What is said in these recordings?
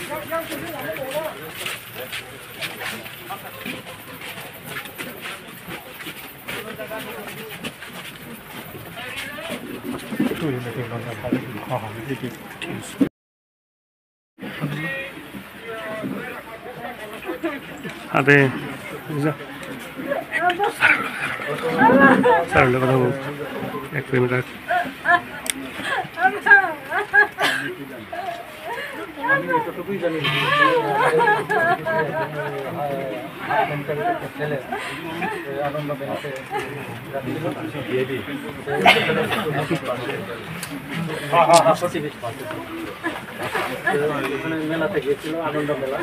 अरे सर लोग एक मिनट আমি এতটুকুই জানি ছেলে আনন্দ মেলাতে ওখানে মেলাতে গিয়েছিল আনন্দ মেলা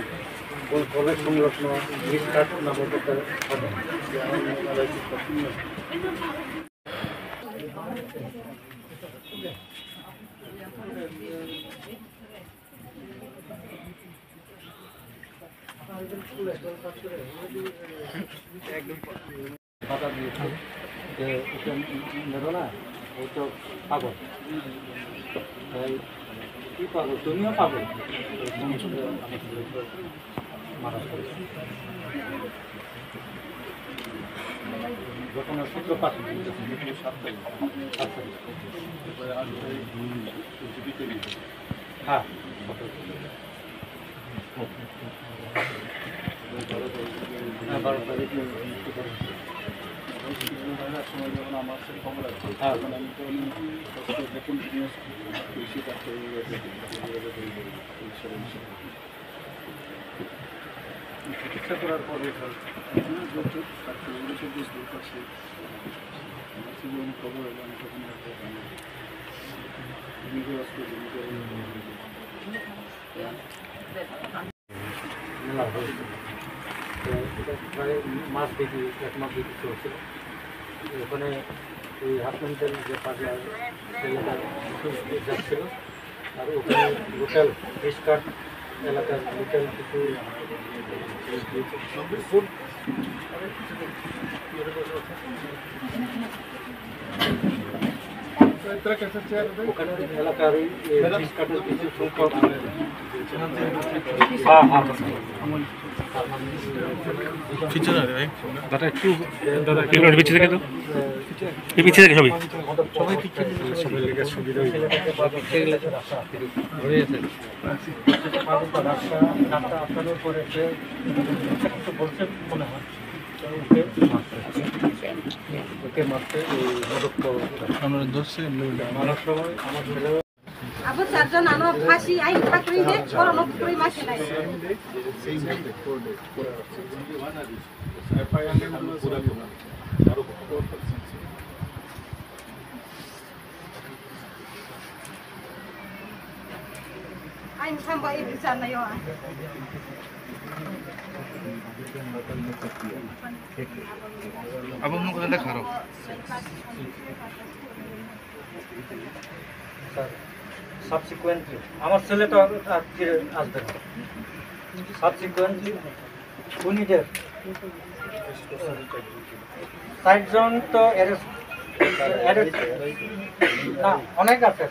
কলেজ সংলগ্ন গিফট নামক একটা বাধা দিয়েছে যে এটা নেব না ও তো পাগল কি পাগল তুমিও পাগল মারা যখন সূত্রপাত হ্যাঁ 12 তারিখ সময় যখন আমার সাথে খবর আছে তখন আমি তো দেখুন কৃষি চিকিৎসা করার পরে খবর হলো আমি তখন মেলা হয়েছিল প্রায় মাস দেখি 1 মাস দেখি চলছিল ওখানে ওই হাসপাতাল যে পাশে এলাকার যাচ্ছিল আর ওখানে লোকাল ফিশকাট এলাকার লোকাল কিছু ফুড ওখানে এলাকার ওই ফিশকাটের কিছু সংখ্যক দাদা একটু পিছিয়ে থেকে তো পিছিয়ে থেকে সবাই সবাই লেগে সুবিধা আপনাদের পরে বলছে মনে হয় ওকে মারতে আমরা ধরছে মারার সময় আমার ছেলে अब चारजन आनो फाँसी आइन ठाकुरीले कोरोना कुकुरी मासे নাই आइन थाम्बा ए बिचार नै हो अब हम लोग का खारो সাবসিকুয়েন্টলি আমার ছেলে তো আজকে আসবে না সাবসিকুয়েন্টলি উনিদের 60 জন তো না অনেক আছে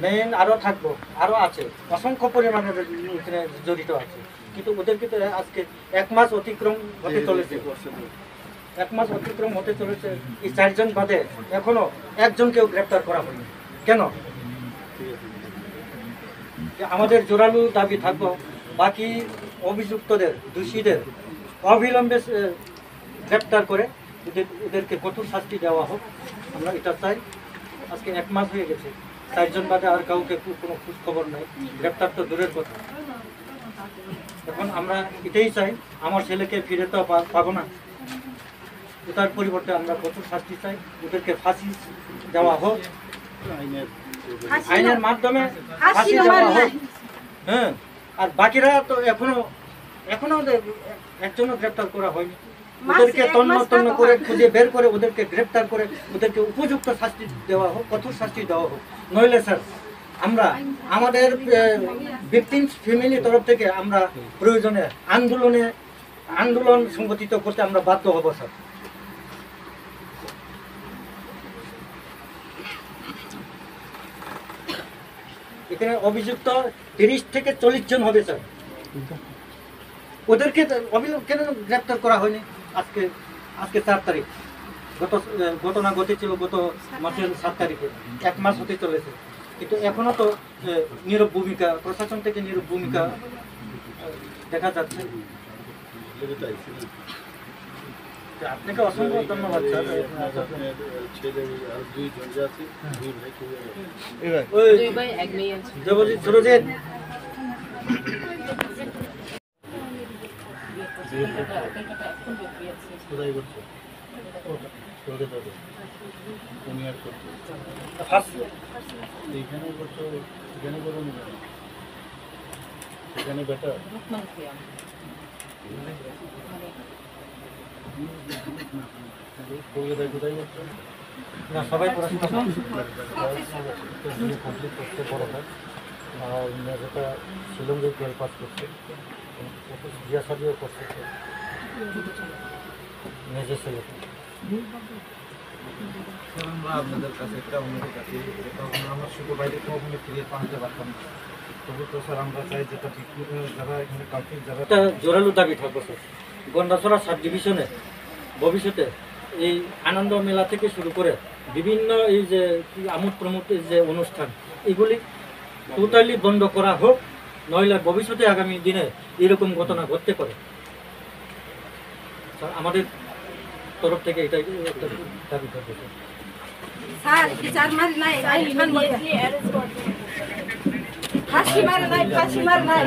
মেইন আরও থাকবো আরও আছে অসংখ্য পরিমাণে এখানে জড়িত আছে কিন্তু ওদেরকে তো আজকে 1 মাস অতিক্রম হতে চলেছে 1 মাস অতিক্রম হতে চলেছে এই 4 জন বাদে এখনো একজনকেও গ্রেপ্তার করা হয়নি কেন আমাদের জোরালো দাবি থাকবো বাকি অভিযুক্তদের দোষীদের অবিলম্বে গ্রেপ্তার করে ওদেরকে কঠোর শাস্তি দেওয়া হোক আমরা এটা চাই আজকে 1 মাস হয়ে গেছে 4 জন বাদে আর কাউকে কোনো খোঁজ খবর নাই গ্রেপ্তার তো দূরের কথা এখন আমরা এটাই চাই আমার ছেলেকে ফিরে তো পাবো না তার পরিবর্তে আমরা কঠোর শাস্তি চাই ওদেরকে ফাঁসি দেওয়া হোক আইনের মাধ্যমে ফাঁসি দেওয়া হোক হ্যাঁ আর বাকিরা তো এখনো একজনও গ্রেপ্তার করা হয়নি ওদেরকে তন্ন করে খুঁজে বের করে ওদেরকে গ্রেপ্তার করে ওদেরকে উপযুক্ত শাস্তি দেওয়া হোক কঠোর শাস্তি দেওয়া হোক নইলে স্যার আমরা আমাদের ভিকটিমস ফ্যামিলি তরফ থেকে আমরা প্রয়োজনে আন্দোলন সংগঠিত করতে আমরা বাধ্য হব স্যার এখানে অভিযুক্ত 30 থেকে 40 জন হবে স্যার। ওদেরকে অবিলম্বে কেন গ্রেপ্তার করা হয়নি? আজকে 4 তারিখ, ঘটনা ঘটেছিল গত মাসের 7 তারিখে, 1 মাস হতে চলেছে, কিন্তু এখনো তো নীরব ভূমিকা, প্রশাসন থেকে নীরব ভূমিকা দেখা যাচ্ছে। আপনাকে অসংখ্য ধন্যবাদ স্যার। দেবজিৎ, সুরজিৎ, না সবাই পড়াশোনা কমপ্লিট করতে বড় হয়, আর মেয়েটা শিলংয়ে 12 পাস করছে, বিয়া শাদিও করছে মেজর ছেলে। আমরা আপনাদের কাছে একটা অনুরোধ আছে, তখন আমরা সুপারভাইজার কখনো ফিরিয়ে পাঠাতে পারতাম না, তবু তো স্যার আমরা চাই যেটা ঠিক যারা এখানে কালকে যারা একটা জোরালো দাবি থাকবে স্যার, গন্ডাছড়া সাব ডিভিশনে ভবিষ্যতে এই আনন্দ মেলা থেকে শুরু করে বিভিন্ন এই যে আমোদ প্রমোদের যে অনুষ্ঠান, এগুলি টোটালি বন্ধ করা হোক, নইলে ভবিষ্যতে আগামী দিনে এরকম ঘটনা ঘটতে পারে। স্যার আমাদের তরফ থেকে এটাই একটা দাবি থাকবে স্যার। স্যার বিচার মারি নাই, ফাঁসি মারে নাই, ফাঁসি মারে নাই।